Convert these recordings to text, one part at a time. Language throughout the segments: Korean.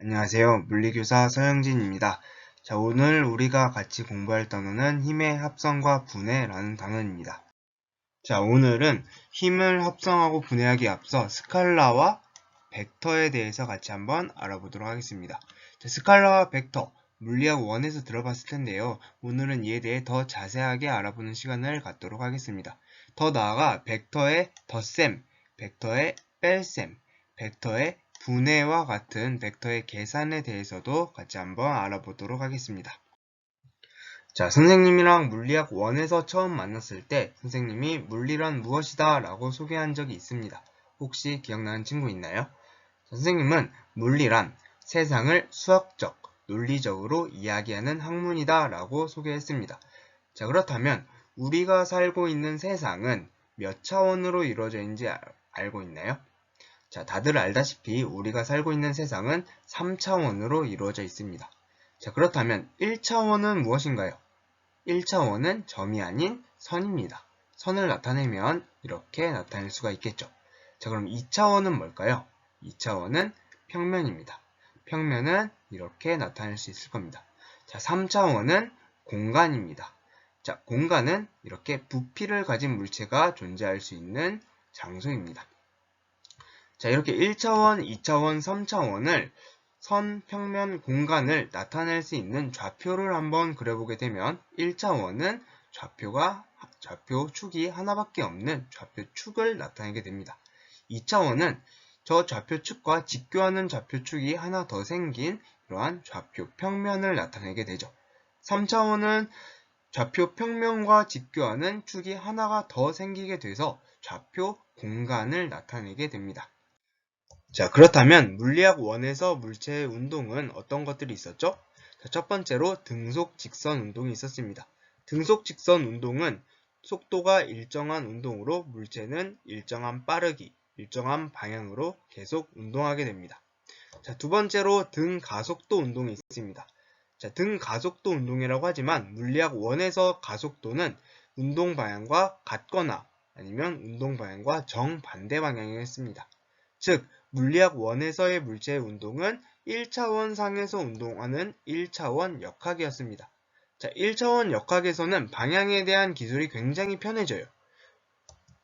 안녕하세요. 물리교사 서영진입니다. 자, 오늘 우리가 같이 공부할 단어는 힘의 합성과 분해라는 단어입니다. 자, 오늘은 힘을 합성하고 분해하기에 앞서 스칼라와 벡터에 대해서 같이 한번 알아보도록 하겠습니다. 자, 스칼라와 벡터, 물리학 1에서 들어봤을 텐데요. 오늘은 이에 대해 더 자세하게 알아보는 시간을 갖도록 하겠습니다. 더 나아가 벡터의 덧셈, 벡터의 뺄셈, 벡터의 분해와 같은 벡터의 계산에 대해서도 같이 한번 알아보도록 하겠습니다. 자, 선생님이랑 물리학 1에서 처음 만났을 때 선생님이 물리란 무엇이다 라고 소개한 적이 있습니다. 혹시 기억나는 친구 있나요? 선생님은 물리란 세상을 수학적, 논리적으로 이야기하는 학문이다 라고 소개했습니다. 자, 그렇다면 우리가 살고 있는 세상은 몇 차원으로 이루어져 있는지 알고 있나요? 자, 다들 알다시피 우리가 살고 있는 세상은 3차원으로 이루어져 있습니다. 자, 그렇다면 1차원은 무엇인가요? 1차원은 점이 아닌 선입니다. 선을 나타내면 이렇게 나타낼 수가 있겠죠. 자, 그럼 2차원은 뭘까요? 2차원은 평면입니다. 평면은 이렇게 나타낼 수 있을 겁니다. 자, 3차원은 공간입니다. 자, 공간은 이렇게 부피를 가진 물체가 존재할 수 있는 장소입니다. 자, 이렇게 1차원, 2차원, 3차원을 선, 평면, 공간을 나타낼 수 있는 좌표를 한번 그려보게 되면 1차원은 좌표 축이 하나밖에 없는 좌표 축을 나타내게 됩니다. 2차원은 저 좌표 축과 직교하는 좌표 축이 하나 더 생긴 이러한 좌표 평면을 나타내게 되죠. 3차원은 좌표 평면과 직교하는 축이 하나가 더 생기게 돼서 좌표 공간을 나타내게 됩니다. 자, 그렇다면 물리학 1에서 물체의 운동은 어떤 것들이 있었죠? 자, 첫 번째로 등속 직선 운동이 있었습니다. 등속 직선 운동은 속도가 일정한 운동으로 물체는 일정한 빠르기, 일정한 방향으로 계속 운동하게 됩니다. 자, 두 번째로 등 가속도 운동이 있습니다. 자, 등 가속도 운동이라고 하지만 물리학 1에서 가속도는 운동 방향과 같거나 아니면 운동 방향과 정반대 방향이었습니다. 즉, 물리학 1에서의 물체의 운동은 1차원 상에서 운동하는 1차원 역학이었습니다. 자, 1차원 역학에서는 방향에 대한 기술이 굉장히 편해져요.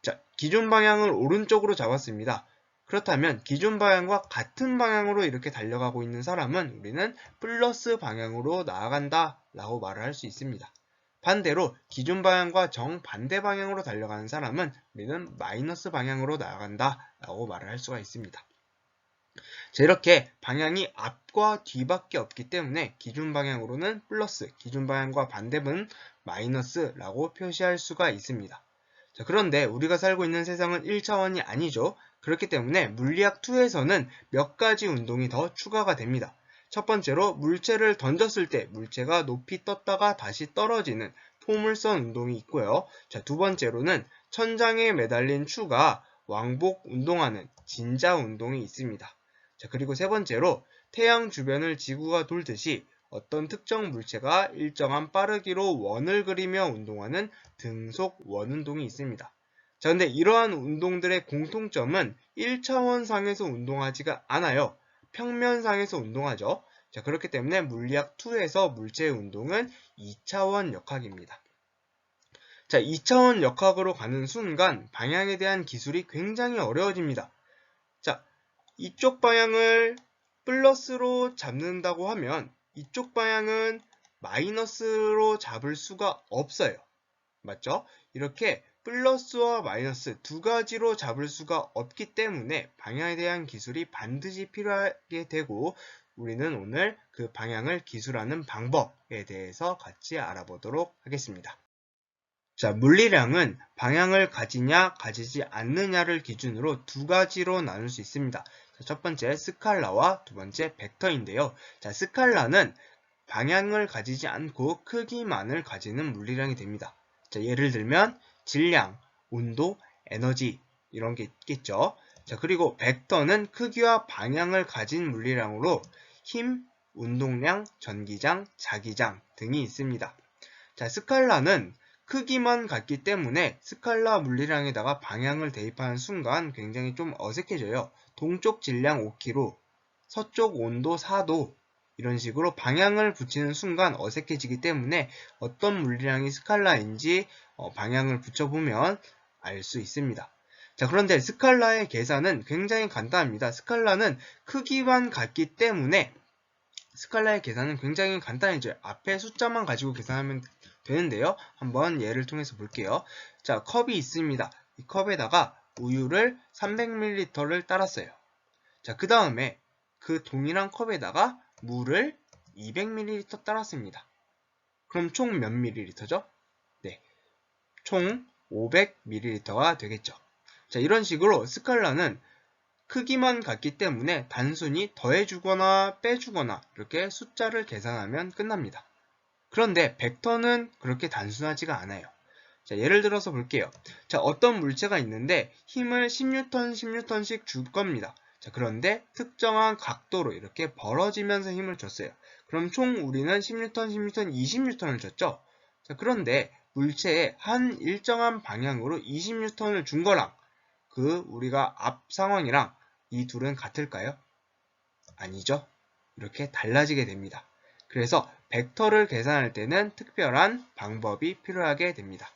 자, 기존 방향을 오른쪽으로 잡았습니다. 그렇다면 기존 방향과 같은 방향으로 이렇게 달려가고 있는 사람은 우리는 플러스 방향으로 나아간다 라고 말을 할 수 있습니다. 반대로 기존 방향과 정반대 방향으로 달려가는 사람은 우리는 마이너스 방향으로 나아간다 라고 말을 할 수가 있습니다. 자, 이렇게 방향이 앞과 뒤밖에 없기 때문에 기존 방향으로는 플러스, 기존 방향과 반대는 마이너스라고 표시할 수가 있습니다. 자, 그런데 우리가 살고 있는 세상은 1차원이 아니죠. 그렇기 때문에 물리학 2에서는 몇 가지 운동이 더 추가가 됩니다. 첫 번째로 물체를 던졌을 때 물체가 높이 떴다가 다시 떨어지는 포물선 운동이 있고요. 자, 두 번째로는 천장에 매달린 추가 왕복 운동하는 진자 운동이 있습니다. 자, 그리고 세 번째로 태양 주변을 지구가 돌듯이 어떤 특정 물체가 일정한 빠르기로 원을 그리며 운동하는 등속 원운동이 있습니다. 자, 근데 이러한 운동들의 공통점은 1차원 상에서 운동하지가 않아요. 평면상에서 운동하죠. 자, 그렇기 때문에 물리학 2에서 물체의 운동은 2차원 역학입니다. 자, 2차원 역학으로 가는 순간 방향에 대한 기술이 굉장히 어려워집니다. 자, 이쪽 방향을 플러스로 잡는다고 하면 이쪽 방향은 마이너스로 잡을 수가 없어요. 맞죠? 이렇게 플러스와 마이너스 두 가지로 잡을 수가 없기 때문에 방향에 대한 기술이 반드시 필요하게 되고 우리는 오늘 그 방향을 기술하는 방법에 대해서 같이 알아보도록 하겠습니다. 자, 물리량은 방향을 가지냐 가지지 않느냐를 기준으로 두 가지로 나눌 수 있습니다. 자, 첫 번째 스칼라와 두 번째 벡터인데요. 자, 스칼라는 방향을 가지지 않고 크기만을 가지는 물리량이 됩니다. 자, 예를 들면 질량, 온도, 에너지 이런 게 있겠죠. 자, 그리고 벡터는 크기와 방향을 가진 물리량으로 힘, 운동량, 전기장, 자기장 등이 있습니다. 자, 스칼라는 크기만 같기 때문에 스칼라 물리량에다가 방향을 대입하는 순간 굉장히 좀 어색해져요. 동쪽 질량 5kg, 서쪽 온도 4도 이런 식으로 방향을 붙이는 순간 어색해지기 때문에 어떤 물리량이 스칼라인지 방향을 붙여보면 알 수 있습니다. 자, 그런데 스칼라의 계산은 굉장히 간단합니다. 스칼라는 크기만 같기 때문에 스칼라의 계산은 굉장히 간단해져요. 앞에 숫자만 가지고 계산하면 되는데요. 한번 예를 통해서 볼게요. 자, 컵이 있습니다. 이 컵에다가 우유를 300ml를 따랐어요. 자, 그 다음에 그 동일한 컵에다가 물을 200ml 따랐습니다. 그럼 총 몇 ml죠? 네, 총 500ml가 되겠죠. 자, 이런 식으로 스칼라는 크기만 같기 때문에 단순히 더해주거나 빼주거나 이렇게 숫자를 계산하면 끝납니다. 그런데 벡터는 그렇게 단순하지가 않아요. 자, 예를 들어서 볼게요. 자, 어떤 물체가 있는데 힘을 10N, 10N씩 줄 겁니다. 자, 그런데 특정한 각도로 이렇게 벌어지면서 힘을 줬어요. 그럼 총 우리는 10N, 10N, 20N을 줬죠. 자, 그런데 물체에 한 일정한 방향으로 20N을 준 거랑 우리가 앞 상황이랑 이 둘은 같을까요? 아니죠. 이렇게 달라지게 됩니다. 그래서 벡터를 계산할 때는 특별한 방법이 필요하게 됩니다.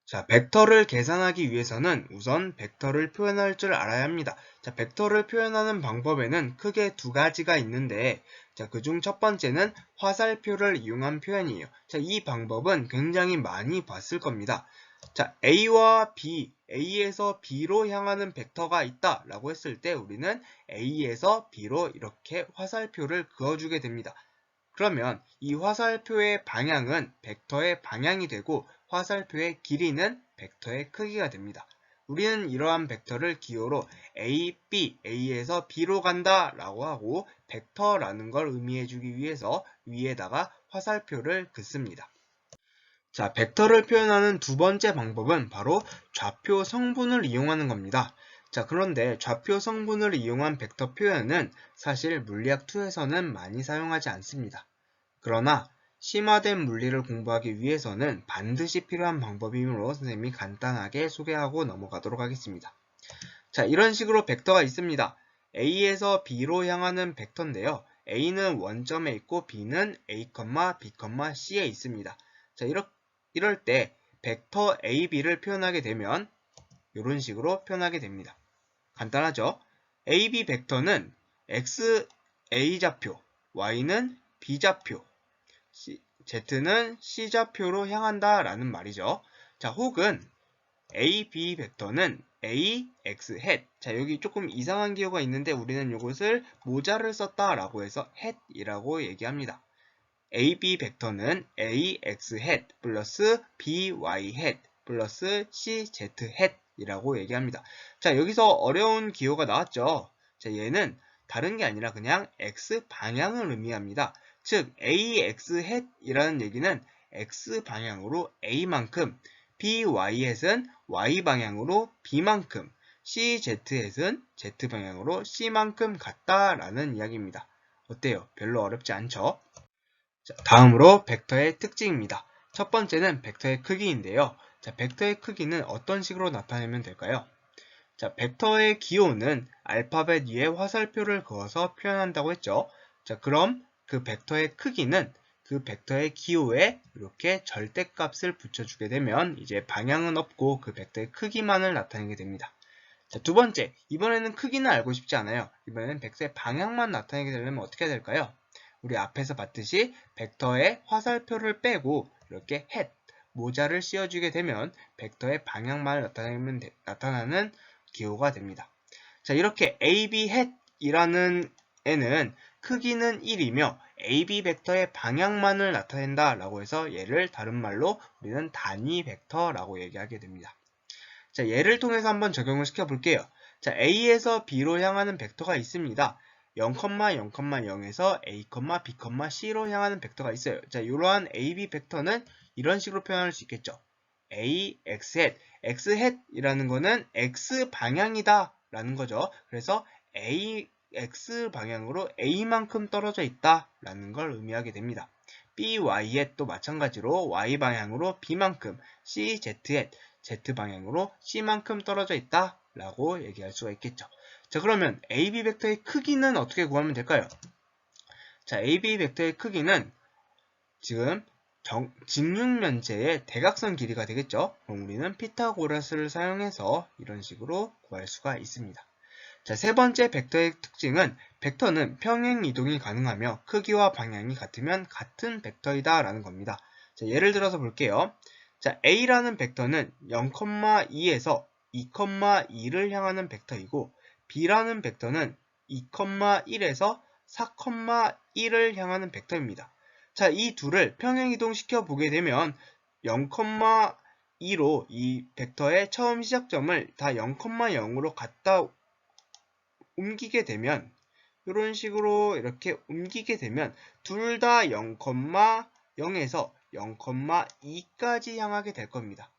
자, 벡터를 계산하기 위해서는 우선 벡터를 표현할 줄 알아야 합니다. 자, 벡터를 표현하는 방법에는 크게 두 가지가 있는데, 자, 그중 첫 번째는 화살표를 이용한 표현이에요. 자, 이 방법은 굉장히 많이 봤을 겁니다. 자, A와 B, A에서 B로 향하는 벡터가 있다 라고 했을 때 우리는 A에서 B로 이렇게 화살표를 그어주게 됩니다. 그러면 이 화살표의 방향은 벡터의 방향이 되고 화살표의 길이는 벡터의 크기가 됩니다. 우리는 이러한 벡터를 기호로 A, B, A에서 B로 간다 라고 하고 벡터라는 걸 의미해주기 위해서 위에다가 화살표를 긋습니다. 자, 벡터를 표현하는 두 번째 방법은 바로 좌표 성분을 이용하는 겁니다. 자, 그런데 좌표 성분을 이용한 벡터 표현은 사실 물리학2에서는 많이 사용하지 않습니다. 그러나 심화된 물리를 공부하기 위해서는 반드시 필요한 방법이므로 선생님이 간단하게 소개하고 넘어가도록 하겠습니다. 자, 이런 식으로 벡터가 있습니다. A에서 B로 향하는 벡터인데요. A는 원점에 있고 B는 A, B, C에 있습니다. 자, 이럴 때 벡터 AB를 표현하게 되면 이런 식으로 표현하게 됩니다. 간단하죠? AB 벡터는 X, A좌표, Y는 B좌표, Z는 C좌표로 향한다 라는 말이죠. 자, 혹은 AB 벡터는 A, X, hat. 자, 여기 조금 이상한 기호가 있는데 우리는 이것을 모자를 썼다 라고 해서 hat이라고 얘기합니다. AB 벡터는 A, X, hat 플러스 B, Y, hat 플러스 C, Z, hat 이라고 얘기합니다. 자, 여기서 어려운 기호가 나왔죠. 자, 얘는 다른 게 아니라 그냥 X 방향을 의미합니다. 즉, AX hat이라는 얘기는 X 방향으로 A만큼, BY hat은 Y 방향으로 B만큼, CZ hat은 Z 방향으로 C만큼 같다라는 이야기입니다. 어때요? 별로 어렵지 않죠? 자, 다음으로 벡터의 특징입니다. 첫 번째는 벡터의 크기인데요. 자, 벡터의 크기는 어떤 식으로 나타내면 될까요? 자, 벡터의 기호는 알파벳 위에 화살표를 그어서 표현한다고 했죠. 자, 그럼 그 벡터의 크기는 그 벡터의 기호에 이렇게 절대값을 붙여주게 되면 이제 방향은 없고 그 벡터의 크기만을 나타내게 됩니다. 자, 두 번째, 이번에는 크기는 알고 싶지 않아요. 이번에는 벡터의 방향만 나타내게 되려면 어떻게 해야 될까요? 우리 앞에서 봤듯이 벡터의 화살표를 빼고 이렇게 hat, 모자를 씌워주게 되면 벡터의 방향만 나타나는 기호가 됩니다. 자, 이렇게 AB hat이라는 애는 크기는 1이며 AB 벡터의 방향만을 나타낸다 라고 해서 얘를 다른 말로 우리는 단위 벡터라고 얘기하게 됩니다. 자, 예를 통해서 한번 적용을 시켜 볼게요. 자, A에서 B로 향하는 벡터가 있습니다. 0,0,0에서 A, B, C로 향하는 벡터가 있어요. 자, 이러한 AB 벡터는 이런 식으로 표현할 수 있겠죠. A, X hat, X hat이라는 거는 X 방향이다 라는 거죠. 그래서 A, X 방향으로 A만큼 떨어져 있다 라는 걸 의미하게 됩니다. B, Y hat도 마찬가지로 Y 방향으로 B만큼, C, Z hat, Z 방향으로 C만큼 떨어져 있다 라고 얘기할 수가 있겠죠. 자, 그러면 AB 벡터의 크기는 어떻게 구하면 될까요? 자, AB 벡터의 크기는 지금 직육면체의 대각선 길이가 되겠죠? 그럼 우리는 피타고라스를 사용해서 이런 식으로 구할 수가 있습니다. 자, 세 번째 벡터의 특징은 벡터는 평행 이동이 가능하며 크기와 방향이 같으면 같은 벡터이다 라는 겁니다. 자, 예를 들어서 볼게요. 자, A라는 벡터는 0,2에서 2,2를 향하는 벡터이고 B라는 벡터는 2,1에서 4,1을 향하는 벡터입니다. 자, 이 둘을 평행 이동시켜 보게 되면 0,2로 이 벡터의 처음 시작점을 다 0,0으로 갖다 옮기게 되면 이런 식으로 이렇게 옮기게 되면 둘 다 0,0에서 0,2까지 향하게 될 겁니다.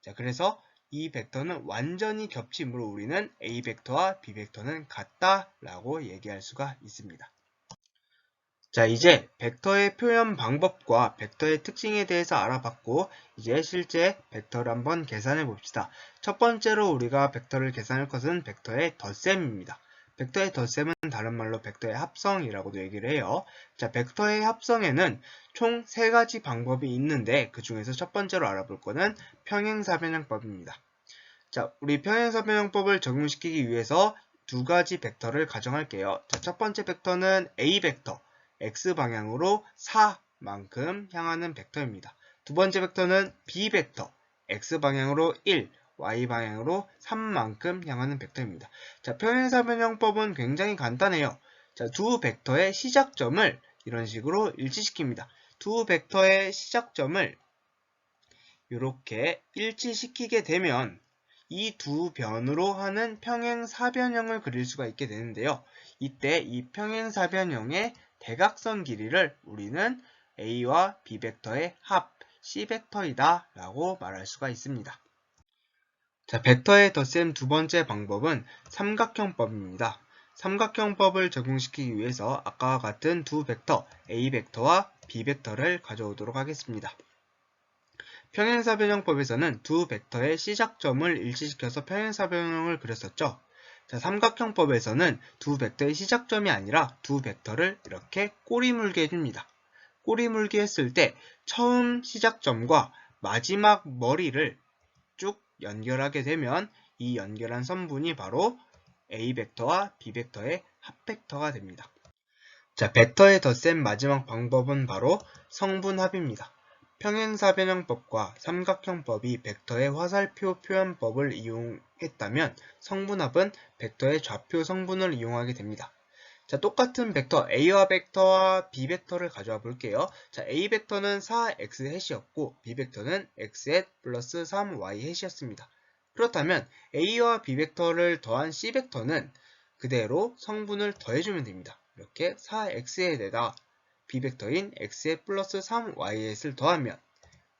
자, 그래서 이 벡터는 완전히 겹치므로 우리는 A 벡터와 B 벡터는 같다라고 얘기할 수가 있습니다. 자, 이제 벡터의 표현 방법과 벡터의 특징에 대해서 알아봤고 이제 실제 벡터를 한번 계산해 봅시다. 첫 번째로 우리가 벡터를 계산할 것은 벡터의 덧셈입니다. 벡터의 덧셈은 다른 말로 벡터의 합성이라고도 얘기를 해요. 자, 벡터의 합성에는 총 3가지 방법이 있는데 그 중에서 첫 번째로 알아볼 거는 평행사변형법입니다. 자, 우리 평행사변형법을 적용시키기 위해서 2가지 벡터를 가정할게요. 자, 첫 번째 벡터는 A 벡터, X방향으로 4만큼 향하는 벡터입니다. 두 번째 벡터는 B 벡터, X방향으로 1, Y방향으로 3만큼 향하는 벡터입니다. 자, 평행사변형법은 굉장히 간단해요. 자, 두 벡터의 시작점을 이런 식으로 일치시킵니다. 두 벡터의 시작점을 이렇게 일치시키게 되면 이 두 변으로 하는 평행사변형을 그릴 수가 있게 되는데요. 이때 이 평행사변형의 대각선 길이를 우리는 A와 B 벡터의 합 C 벡터이다 라고 말할 수가 있습니다. 자, 벡터의 덧셈 두 번째 방법은 삼각형법입니다. 삼각형법을 적용시키기 위해서 아까와 같은 두 벡터 A 벡터와 B 벡터를 가져오도록 하겠습니다. 평행사변형법에서는 두 벡터의 시작점을 일치시켜서 평행사변형을 그렸었죠. 자, 삼각형법에서는 두 벡터의 시작점이 아니라 두 벡터를 이렇게 꼬리 물게 해줍니다. 꼬리 물기 했을 때 처음 시작점과 마지막 머리를 쭉 연결하게 되면 이 연결한 선분이 바로 A 벡터와 B 벡터의 합벡터가 됩니다. 자, 벡터의 덧셈 마지막 방법은 바로 성분합입니다. 평행사변형법과 삼각형법이 벡터의 화살표 표현법을 이용했다면 성분합은 벡터의 좌표 성분을 이용하게 됩니다. 자, 똑같은 벡터 A와 벡터와 B 벡터를 가져와 볼게요. 자, A 벡터는 4x 햇이었고 B 벡터는 x 플러스 3y 햇이었습니다. 그렇다면 A와 B 벡터를 더한 C 벡터는 그대로 성분을 더해주면 됩니다. 이렇게 4x에다 B 벡터인 x 플러스 3y를 더하면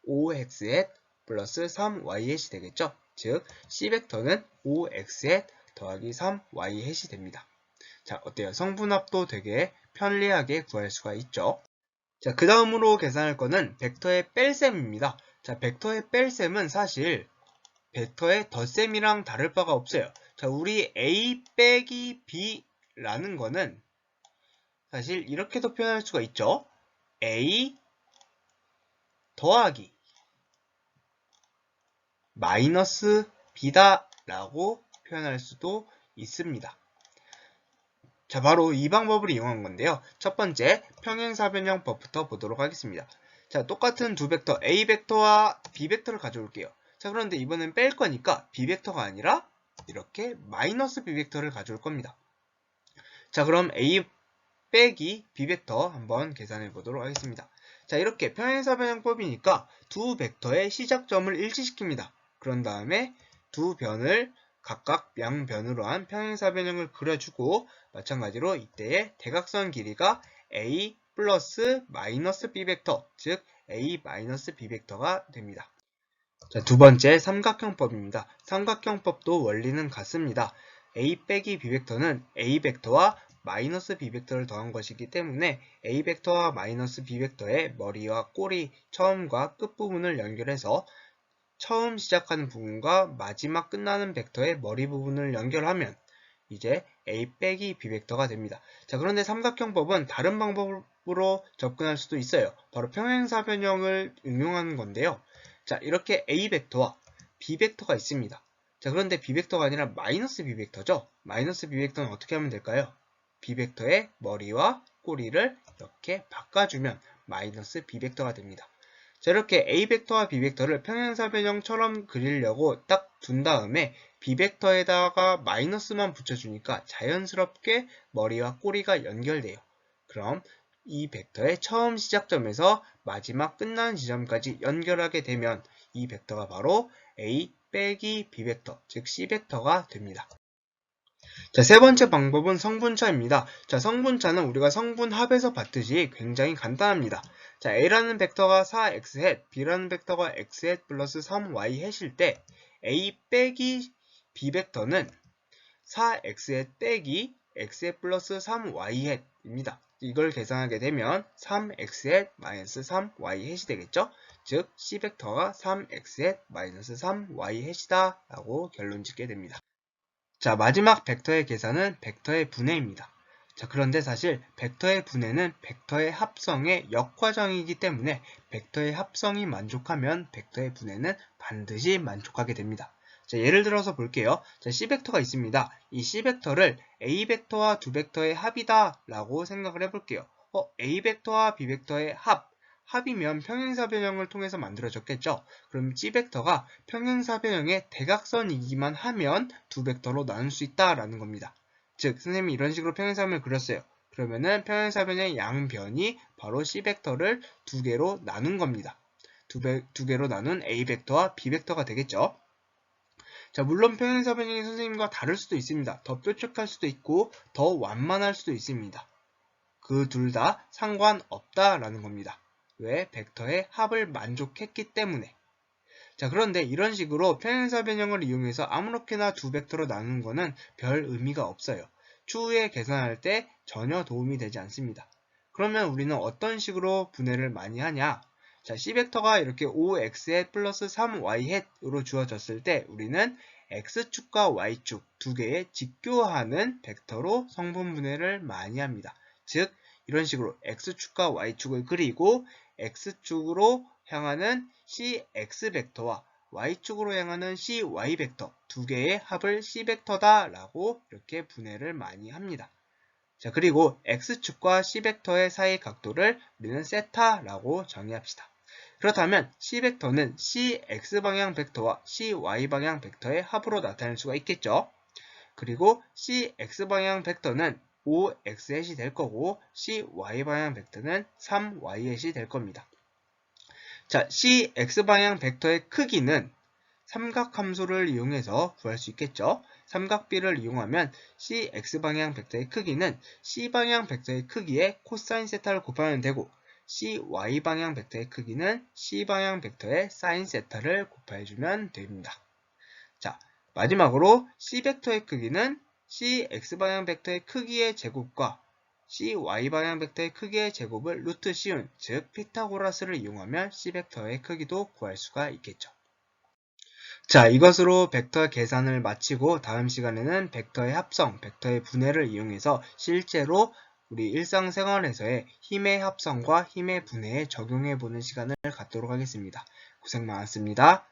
5x 플러스 3y 되겠죠. 즉 C 벡터는 5x 더하기 3y 됩니다. 자, 어때요? 성분합도 되게 편리하게 구할 수가 있죠. 자, 그 다음으로 계산할 거는 벡터의 뺄셈입니다. 자, 벡터의 뺄셈은 사실 벡터의 덧셈이랑 다를 바가 없어요. 자, 우리 A 빼기 B라는 거는 사실 이렇게도 표현할 수가 있죠. A 더하기 마이너스 B다 라고 표현할 수도 있습니다. 자, 바로 이 방법을 이용한 건데요. 첫 번째, 평행사변형법부터 보도록 하겠습니다. 자, 똑같은 두 벡터 A 벡터와 B 벡터를 가져올게요. 자, 그런데 이번엔 뺄 거니까 B 벡터가 아니라 이렇게 마이너스 B 벡터를 가져올 겁니다. 자, 그럼 A 빼기 B 벡터 한번 계산해 보도록 하겠습니다. 자, 이렇게 평행사변형법이니까 두 벡터의 시작점을 일치시킵니다. 그런 다음에 두 변을 각각 양변으로 한 평행사변형을 그려주고 마찬가지로 이때의 대각선 길이가 A 플러스 마이너스 B 벡터, 즉 A 마이너스 B 벡터가 됩니다. 자, 두 번째 삼각형법입니다. 삼각형법도 원리는 같습니다. A 빼기 B 벡터는 A 벡터와 마이너스 B 벡터를 더한 것이기 때문에 A 벡터와 마이너스 B 벡터의 머리와 꼬리, 처음과 끝부분을 연결해서 처음 시작하는 부분과 마지막 끝나는 벡터의 머리 부분을 연결하면 이제 A 빼기 B 벡터가 됩니다. 자, 그런데 삼각형법은 다른 방법으로 접근할 수도 있어요. 바로 평행사 변형을 응용하는 건데요. 자, 이렇게 A 벡터와 B 벡터가 있습니다. 자, 그런데 B 벡터가 아니라 마이너스 B 벡터죠. 마이너스 B 벡터는 어떻게 하면 될까요? B 벡터의 머리와 꼬리를 이렇게 바꿔주면 마이너스 B 벡터가 됩니다. 자, 이렇게 A 벡터와 B 벡터를 평행사 변형처럼 그리려고 딱 둔 다음에 B 벡터에다가 마이너스만 붙여주니까 자연스럽게 머리와 꼬리가 연결돼요. 그럼 이 벡터의 처음 시작점에서 마지막 끝나는 지점까지 연결하게 되면 이 벡터가 바로 A 빼기 B 벡터, 즉 C 벡터가 됩니다. 자, 세 번째 방법은 성분차입니다. 자, 성분차는 우리가 성분합에서 봤듯이 굉장히 간단합니다. 자, A라는 벡터가 4x, B라는 벡터가 x 플러스 3y 일 때 A 빼기 B 벡터는 4x 빼기 x 플러스 3y입니다. 이걸 계산하게 되면 3x 마이너스 3y이 되겠죠? 즉 C 벡터가 3x 마이너스 3y이다 라고 결론 짓게 됩니다. 자, 마지막 벡터의 계산은 벡터의 분해입니다. 자, 그런데 사실 벡터의 분해는 벡터의 합성의 역과정이기 때문에 벡터의 합성이 만족하면 벡터의 분해는 반드시 만족하게 됩니다. 자, 예를 들어서 볼게요. 자, C벡터가 있습니다. 이 C벡터를 A벡터와 두 벡터의 합이다 라고 생각을 해볼게요. A벡터와 B벡터의 합이면 평행사 변형을 통해서 만들어졌겠죠. 그럼 C벡터가 평행사 변형의 대각선이기만 하면 두 벡터로 나눌 수 있다라는 겁니다. 즉, 선생님이 이런 식으로 평행사 변형을 그렸어요. 그러면은 평행사 변형의 양변이 바로 C벡터를 두 개로 나눈 겁니다. 두 개로 나눈 A벡터와 B벡터가 되겠죠. 자, 물론 평행사 변형이 선생님과 다를 수도 있습니다. 더 뾰족할 수도 있고 더 완만할 수도 있습니다. 그 둘 다 상관없다라는 겁니다. 왜? 벡터의 합을 만족했기 때문에. 자, 그런데 이런 식으로 평행사 변형을 이용해서 아무렇게나 두 벡터로 나누는 것은 별 의미가 없어요. 추후에 계산할 때 전혀 도움이 되지 않습니다. 그러면 우리는 어떤 식으로 분해를 많이 하냐? 자, C벡터가 이렇게 5x 플러스 3y으로 주어졌을 때 우리는 x축과 y축 두 개의 직교하는 벡터로 성분 분해를 많이 합니다. 즉, 이런 식으로 x축과 y축을 그리고 x축으로 향하는 cx벡터와 y축으로 향하는 cy벡터 두 개의 합을 c벡터다 라고 이렇게 분해를 많이 합니다. 자, 그리고 x축과 c벡터의 사이 각도를 우리는 세타라고 정의합시다. 그렇다면 C벡터는 CX방향 벡터와 CY방향 벡터의 합으로 나타낼 수가 있겠죠. 그리고 CX방향 벡터는 5x이 될 거고 CY방향 벡터는 3y이 될 겁니다. 자, CX방향 벡터의 크기는 삼각함수를 이용해서 구할 수 있겠죠. 삼각비를 이용하면 CX방향 벡터의 크기는 C방향 벡터의 크기에 코사인 세타를 곱하면 되고 CY방향 벡터의 크기는 C방향 벡터의 사인 세타를 곱해주면 됩니다. 자, 마지막으로 C벡터의 크기는 CX방향 벡터의 크기의 제곱과 CY방향 벡터의 크기의 제곱을 루트 씌운, 즉 피타고라스를 이용하면 C벡터의 크기도 구할 수가 있겠죠. 자, 이것으로 벡터 계산을 마치고 다음 시간에는 벡터의 합성, 벡터의 분해를 이용해서 실제로 우리 일상생활에서의 힘의 합성과 힘의 분해에 적용해보는 시간을 갖도록 하겠습니다. 고생 많았습니다.